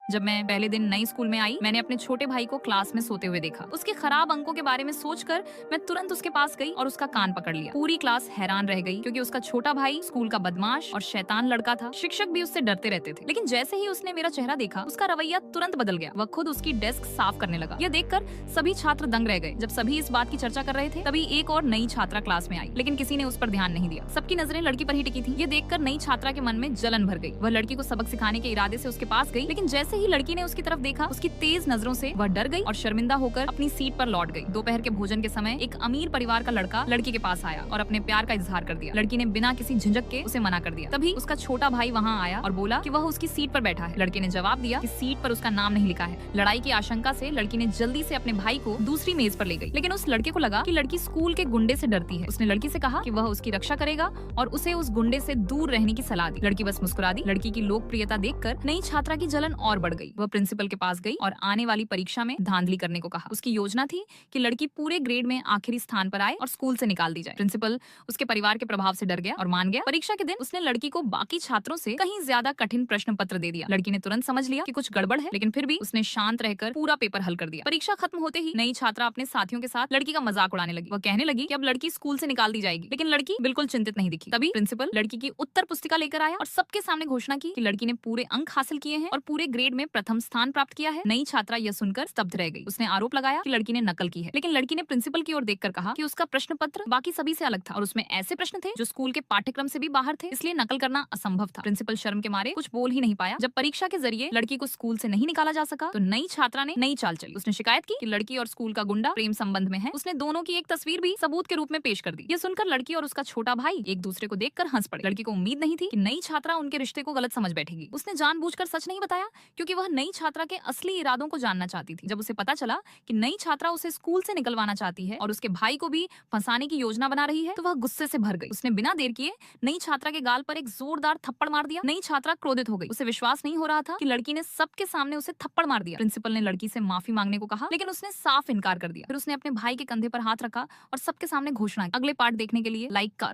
जब मैं पहले दिन नई स्कूल में आई, मैंने अपने छोटे भाई को क्लास में सोते हुए देखा। उसके खराब अंकों के बारे में सोचकर मैं तुरंत उसके पास गई और उसका कान पकड़ लिया। पूरी क्लास हैरान रह गई क्योंकि उसका छोटा भाई स्कूल का बदमाश और शैतान लड़का था। शिक्षक भी उससे डरते रहते थे, लेकिन जैसे ही उसने मेरा चेहरा देखा, उसका रवैया तुरंत बदल गया। वह खुद उसकी डेस्क साफ करने लगा। यह देखकर सभी छात्र दंग रह गए। जब सभी इस बात की चर्चा कर रहे थे, तभी एक और नई छात्रा क्लास में आई, लेकिन किसी ने उस पर ध्यान नहीं दिया। सबकी नजरें लड़की पर ही टिकी थी। ये देखकर नई छात्रा के मन में जलन भर गई। वह लड़की को सबक सिखाने के इरादे से उसके पास गई, लेकिन जैसे ही लड़की ने उसकी तरफ देखा, उसकी तेज नजरों से वह डर गई और शर्मिंदा होकर अपनी सीट पर लौट गई। दोपहर के भोजन के समय एक अमीर परिवार का लड़का लड़की के पास आया और अपने प्यार का इजहार कर दिया। लड़की ने बिना किसी झिझक के उसे मना कर दिया। तभी उसका छोटा भाई वहाँ आया और बोला कि वह उसकी सीट पर बैठा है। लड़के ने जवाब दिया कि सीट पर उसका नाम नहीं लिखा है। लड़ाई की आशंका से लड़की ने जल्दी से अपने भाई को दूसरी मेज पर ले गई, लेकिन उस लड़के को लगा कि लड़की स्कूल के गुंडे से डरती है। उसने लड़की से कहा कि वह उसकी रक्षा करेगा और उसे उस गुंडे से दूर रहने की सलाह दी। लड़की बस मुस्कुरा दी। लड़की की लोकप्रियता देखकर नई छात्रा की जलन और बढ़ गई। वह प्रिंसिपल के पास गई और आने वाली परीक्षा में धांधली करने को कहा। उसकी योजना थी कि लड़की पूरे ग्रेड में आखिरी स्थान पर आए और स्कूल से निकाल दी जाए। प्रिंसिपल उसके परिवार के प्रभाव से डर गया और मान गया। परीक्षा के दिन उसने लड़की को बाकी छात्रों से कहीं ज्यादा कठिन प्रश्न पत्र दे दिया। लड़की ने तुरंत समझ लिया कि कुछ गड़बड़ है, लेकिन फिर भी उसने शांत रहकर पूरा पेपर हल कर दिया। परीक्षा खत्म होते ही नई छात्रा अपने साथियों के साथ लड़की का मजाक उड़ाने लगी। वह कहने लगी कि अब लड़की स्कूल से निकाल दी जाएगी, लेकिन लड़की बिल्कुल चिंतित नहीं दिखी। तभी प्रिंसिपल लड़की की उत्तर पुस्तिका लेकर आया और सबके सामने घोषणा की कि लड़की ने पूरे अंक हासिल किए हैं और पूरे ग्रेड में प्रथम स्थान प्राप्त किया है। नई छात्रा यह सुनकर स्तब्ध रह गई। उसने आरोप लगाया कि लड़की ने नकल की है, लेकिन लड़की ने प्रिंसिपल की ओर देखकर कहा कि उसका प्रश्न पत्र बाकी सभी से अलग था और उसमें ऐसे प्रश्न थे जो स्कूल के पाठ्यक्रम से भी बाहर थे, इसलिए नकल करना असंभव था। प्रिंसिपल शर्म के मारे कुछ बोल ही नहीं पाया। जब परीक्षा के जरिए लड़की को स्कूल से नहीं निकाला जा सका, तो नई छात्रा ने नई चाल चली। उसने शिकायत की कि लड़की और स्कूल का गुंडा प्रेम संबंध में है। उसने दोनों की एक तस्वीर भी सबूत के रूप में पेश कर दी। यह सुनकर लड़की और उसका छोटा भाई एक दूसरे को देखकर हंस पड़े। लड़की को उम्मीद नहीं थी कि नई छात्रा उनके रिश्ते को गलत समझ बैठेगी। उसने जानबूझकर सच नहीं बताया क्योंकि वह नई छात्रा के असली इरादों को जानना चाहती थी। जब उसे पता चला कि नई छात्रा उसे स्कूल से निकलवाना चाहती है और उसके भाई को भी फंसाने की योजना बना रही है, तो वह गुस्से से भर गई। उसने बिना देर किए नई छात्रा के गाल पर एक जोरदार थप्पड़ मार दिया। नई छात्रा क्रोधित हो गई। उसे विश्वास नहीं हो रहा था कि लड़की ने सबके सामने उसे थप्पड़ मार दिया। प्रिंसिपल ने लड़की से माफी मांगने को कहा, लेकिन उसने साफ इनकार कर दिया। फिर उसने अपने भाई के कंधे पर हाथ रखा और सबके सामने घोषणा की। अगले पार्ट देखने के लिए लाइक कर